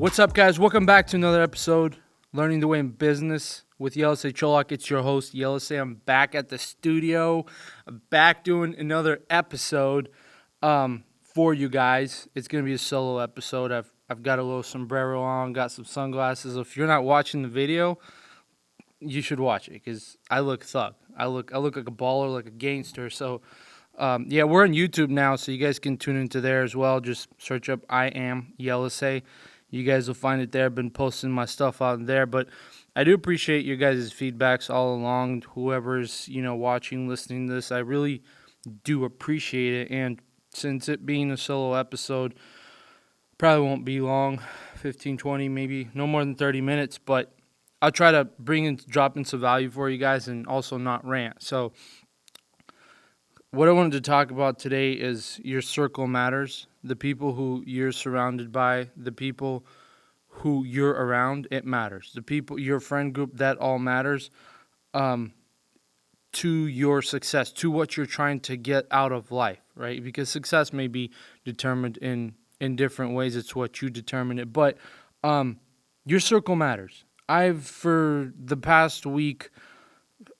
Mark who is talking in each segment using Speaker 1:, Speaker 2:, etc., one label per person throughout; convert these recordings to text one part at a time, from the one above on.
Speaker 1: What's up, guys? Welcome back to another episode, Learning the Way in Business with Yelesay Cholak. It's your host, Yelesay. I'm back at the studio. I'm back doing another episode for you guys. It's going to be a solo episode. I've got a little sombrero on, got some sunglasses. If you're not watching the video, you should watch it because I look thug. I look like a baller, like a gangster. So, we're on YouTube now, so you guys can tune into there as well. Just search up I Am Yelesay. You guys will find it there. I've been posting my stuff out there, but I do appreciate your guys' feedbacks all along. Whoever's, watching, listening to this, I really do appreciate it. And since it being a solo episode, probably won't be long, 15, 20, maybe no more than 30 minutes, but I'll try to drop in some value for you guys and also not rant. So what I wanted to talk about today is your circle matters. The people who you're surrounded by, the people who you're around, it matters. The people, your friend group, that all matters to your success, to what you're trying to get out of life, right? Because success may be determined in different ways. It's what you determine it. But your circle matters. For the past week,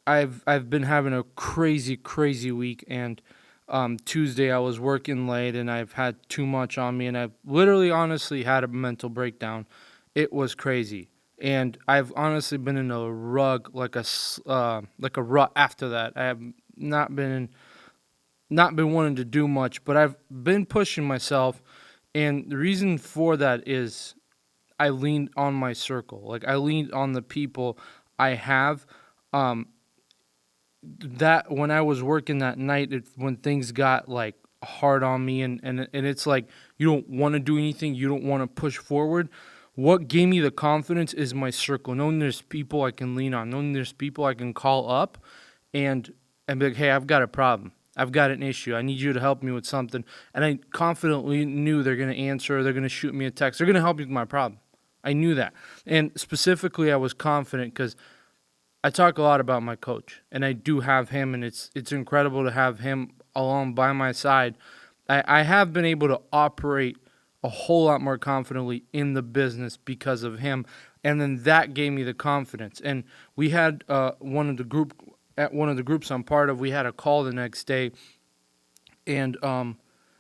Speaker 1: I've been having a crazy week, and Tuesday I was working late and I've had too much on me, and I've literally honestly had a mental breakdown. It was crazy, and I've honestly been in a rug like a rut after that. I have not been wanting to do much, but I've been pushing myself, and the reason for that is I leaned on my circle. Like, I leaned on the people I have. That when I was working that night, when things got like hard on me, and it's like you don't want to do anything, you don't want to push forward. What gave me the confidence is my circle, knowing there's people I can lean on, knowing there's people I can call up and be like, hey, I've got a problem, I've got an issue, I need you to help me with something. And I confidently knew they're going to answer, they're going to shoot me a text, they're going to help me with my problem. I knew that. And specifically, I was confident because I talk a lot about my coach, and I do have him, and it's incredible to have him along by my side. I have been able to operate a whole lot more confidently in the business because of him, and then that gave me the confidence. And we had one of the groups I'm part of, we had a call the next day, and I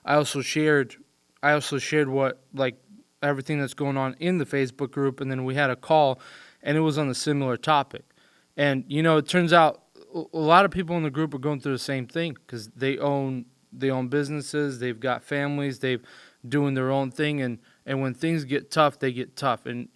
Speaker 1: also shared what, like, everything that's going on in the Facebook group, and then we had a call, and it was on a similar topic. And, it turns out a lot of people in the group are going through the same thing because they own businesses, they've got families, they've doing their own thing. And when things get tough, they get tough. And,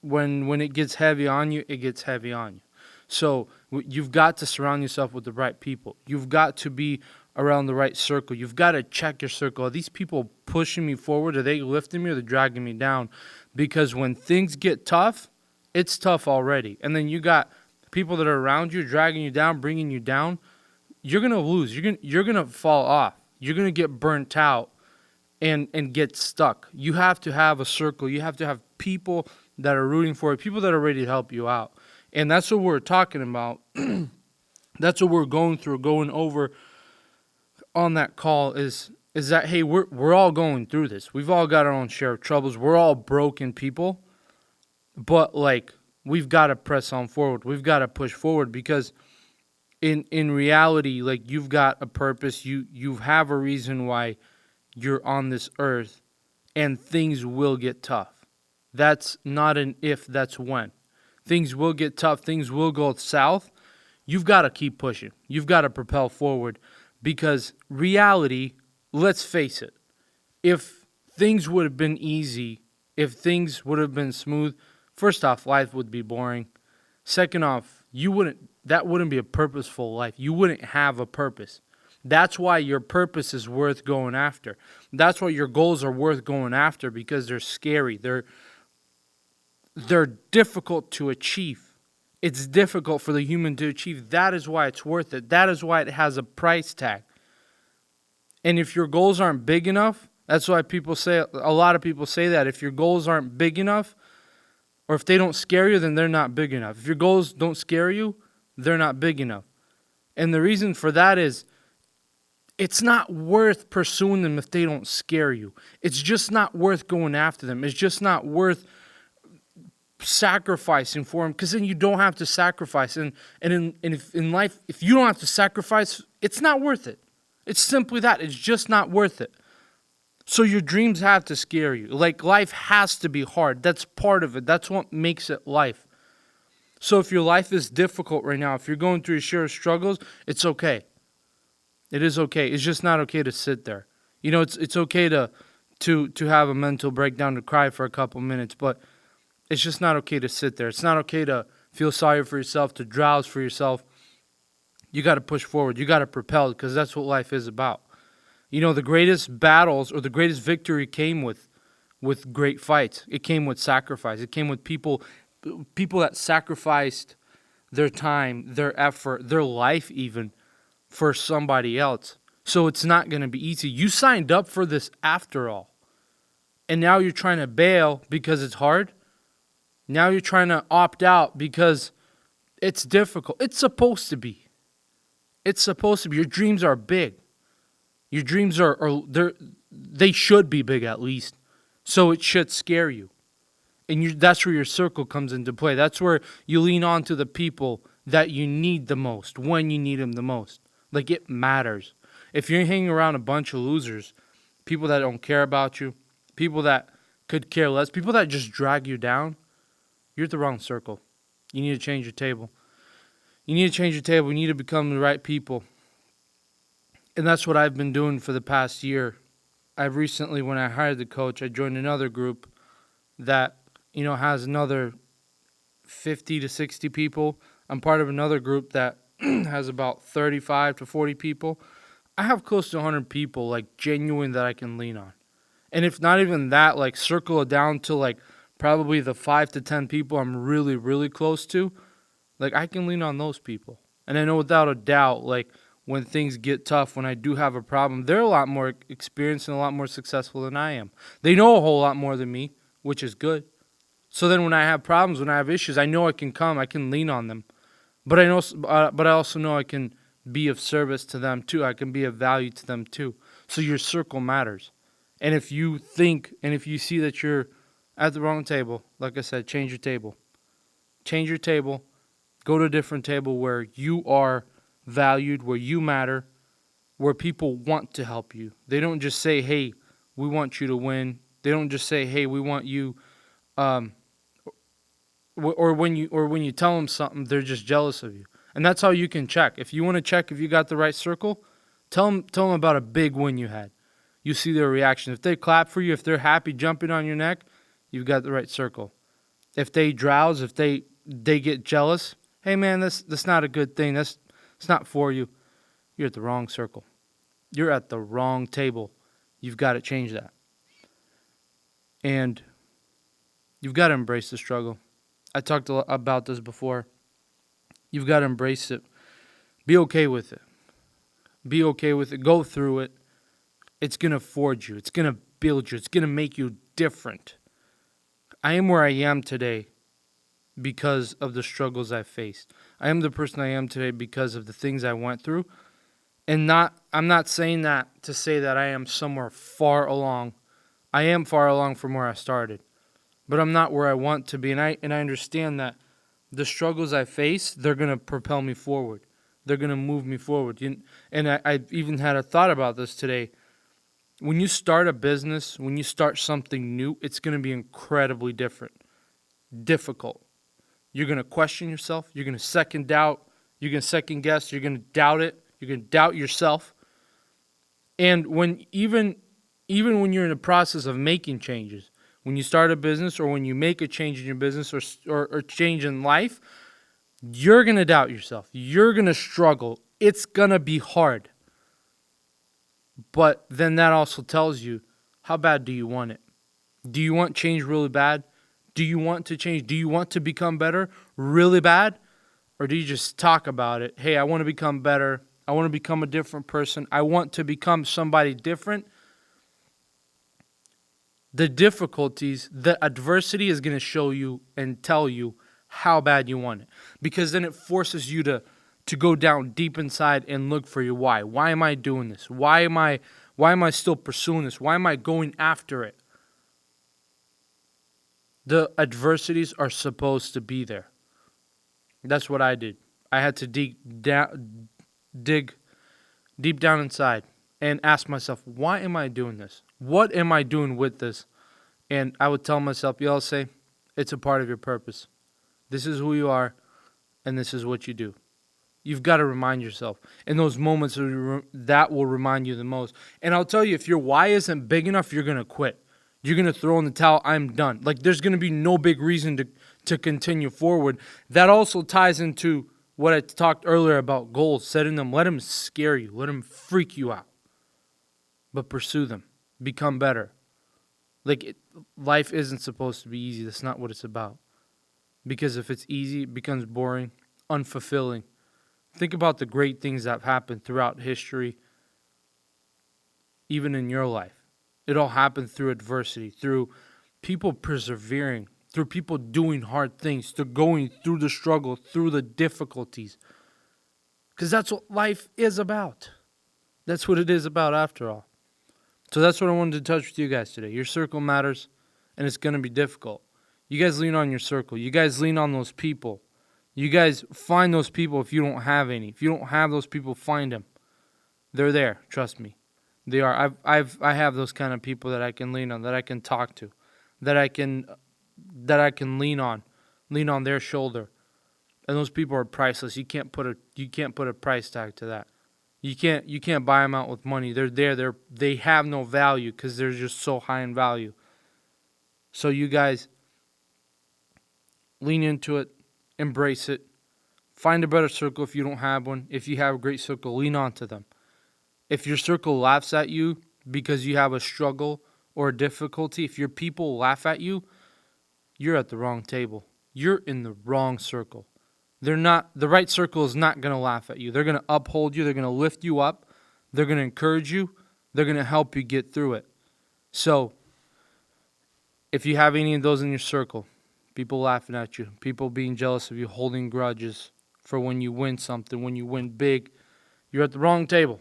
Speaker 1: when it gets heavy on you, it gets heavy on you. So you've got to surround yourself with the right people. You've got to be around the right circle. You've got to check your circle. Are these people pushing me forward? Are they lifting me, or are they dragging me down? Because when things get tough, it's tough already. And then you got people that are around you, dragging you down, bringing you down. You're going to lose. You're going to fall off. You're going to get burnt out and get stuck. You have to have a circle. You have to have people that are rooting for you, people that are ready to help you out. And that's what we're talking about. That's what we're going over on that call is that, hey, we're all going through this. We've all got our own share of troubles. We're all broken people. But, like, we've got to press on forward. We've got to push forward because in reality, like, you've got a purpose. You have a reason why you're on this earth, and things will get tough. That's not an if, that's when. Things will get tough. Things will go south. You've got to keep pushing. You've got to propel forward because reality, let's face it, if things would have been easy, if things would have been smooth, first off, life would be boring. Second off, that wouldn't be a purposeful life. You wouldn't have a purpose. That's why your purpose is worth going after. That's why your goals are worth going after, because they're scary. They're difficult to achieve. It's difficult for the human to achieve. That is why it's worth it. That is why it has a price tag. And if your goals aren't big enough, that's why a lot of people say that if your goals aren't big enough, or if they don't scare you, then they're not big enough. If your goals don't scare you, they're not big enough. And the reason for that is it's not worth pursuing them if they don't scare you. It's just not worth going after them. It's just not worth sacrificing for them, because then you don't have to sacrifice. In life, if you don't have to sacrifice, it's not worth it. It's simply that. It's just not worth it. So your dreams have to scare you. Like, life has to be hard. That's part of it. That's what makes it life. So if your life is difficult right now, if you're going through a share of struggles, it's okay. It is okay. It's just not okay to sit there. You know, it's okay to have a mental breakdown, to cry for a couple minutes, but it's just not okay to sit there. It's not okay to feel sorry for yourself, to drowse for yourself. You got to push forward. You got to propel, because that's what life is about. You know, the greatest battles or the greatest victory came with great fights. It came with sacrifice. It came with people that sacrificed their time, their effort, their life even, for somebody else. So it's not going to be easy. You signed up for this after all. And now you're trying to bail because it's hard. Now you're trying to opt out because it's difficult. It's supposed to be. It's supposed to be. Your dreams are big. Your dreams they should be big, at least. So it should scare you. And that's where your circle comes into play. That's where you lean on to the people that you need the most, when you need them the most. Like, it matters. If you're hanging around a bunch of losers, people that don't care about you, people that could care less, people that just drag you down, you're at the wrong circle. You need to change your table. You need to change your table. You need to become the right people. And that's what I've been doing for the past year. I've recently, when I hired the coach, I joined another group that, you know, has another 50 to 60 people. I'm part of another group that has about 35 to 40 people. I have close to 100 people, like, genuine, that I can lean on. And if not even that, like, circle it down to, like, probably the 5 to 10 people I'm really, really close to. Like, I can lean on those people. And I know without a doubt, like, when things get tough, when I do have a problem, they're a lot more experienced and a lot more successful than I am. They know a whole lot more than me, which is good. So then when I have problems, when I have issues, I know I can come, I can lean on them. But I also know I can be of service to them too. I can be of value to them too. So your circle matters. And if you think, and if you see that you're at the wrong table, like I said, change your table. Change your table. Go to a different table where you are valued, where you matter, where people want to help you. They don't just say, hey, we want you to win. They don't just say, hey, we want you, or when you tell them something, they're just jealous of you. And that's how you can check. If you want to check if you got the right circle, tell them about a big win you had. You see their reaction. If they clap for you, if they're happy jumping on your neck, you've got the right circle. If they drowse, if they get jealous, hey man, that's not a good thing. It's not for you. You're at the wrong circle. You're at the wrong table. You've got to change that. And you've got to embrace the struggle. I talked about this before. You've got to embrace it. Be okay with it. Be okay with it. Go through it. It's going to forge you. It's going to build you. It's going to make you different. I am where I am today because of the struggles I faced. I am the person I am today because of the things I went through. And I'm not saying that to say that I am somewhere far along. I am far along from where I started. But I'm not where I want to be. And I understand that the struggles I face, they're going to propel me forward. They're going to move me forward. And I even had a thought about this today. When you start a business, when you start something new, it's going to be incredibly difficult. You're going to question yourself. You're going to second doubt. You're going to second guess. You're going to doubt it. You're going to doubt yourself. And even when you're in the process of making changes, when you start a business or when you make a change in your business or change in life, you're going to doubt yourself. You're going to struggle. It's going to be hard. But then that also tells you, how bad do you want it? Do you want change really bad? Do you want to change? Do you want to become better really bad? Or do you just talk about it? Hey, I want to become better. I want to become a different person. I want to become somebody different. The difficulties, the adversity is going to show you and tell you how bad you want it. Because then it forces you to to go down deep inside and look for your why. Why am I doing this? Why am I still pursuing this? Why am I going after it? The adversities are supposed to be there. That's what I did. I had to dig deep down inside and ask myself, why am I doing this? What am I doing with this? And I would tell myself, Yelesay, it's a part of your purpose. This is who you are, and this is what you do. You've got to remind yourself. In those moments, that will remind you the most. And I'll tell you, if your why isn't big enough, you're going to quit. You're going to throw in the towel, I'm done. Like, there's going to be no big reason to continue forward. That also ties into what I talked earlier about goals, setting them. Let them scare you. Let them freak you out. But pursue them. Become better. Life isn't supposed to be easy. That's not what it's about. Because if it's easy, it becomes boring, unfulfilling. Think about the great things that have happened throughout history, even in your life. It all happened through adversity, through people persevering, through people doing hard things, through going through the struggle, through the difficulties. Because that's what life is about. That's what it is about after all. So that's what I wanted to touch with you guys today. Your circle matters, and it's going to be difficult. You guys lean on your circle. You guys lean on those people. You guys find those people if you don't have any. If you don't have those people, find them. They're there. Trust me. They are. I have those kind of people that I can lean on, that I can talk to, that I can lean on their shoulder. And those people are priceless. You can't put a price tag to that. You can't buy them out with money. They're there. They have no value because they're just so high in value. So you guys lean into it, embrace it. Find a better circle if you don't have one. If you have a great circle, lean on to them. If your circle laughs at you because you have a struggle or a difficulty, if your people laugh at you, you're at the wrong table. You're in the wrong circle. The right circle is not going to laugh at you. They're going to uphold you. They're going to lift you up. They're going to encourage you. They're going to help you get through it. So, if you have any of those in your circle, people laughing at you, people being jealous of you, holding grudges for when you win something, when you win big, you're at the wrong table.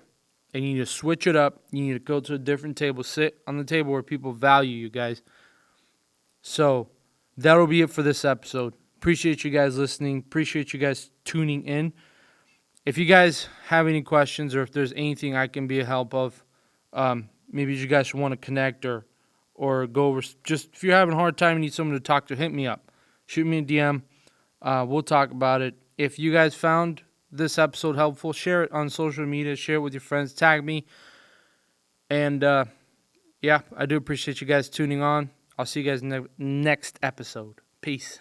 Speaker 1: And you need to switch it up. You need to go to a different table. Sit on the table where people value you guys. So, that'll be it for this episode. Appreciate you guys listening. Appreciate you guys tuning in. If you guys have any questions or if there's anything I can be a help of, maybe you guys want to connect or go over, just if you're having a hard time and need someone to talk to, hit me up. Shoot me a DM. We'll talk about it. If you guys found this episode helpful, share it on social media. Share it with your friends. Tag me. And, I do appreciate you guys tuning on. I'll see you guys next episode. Peace.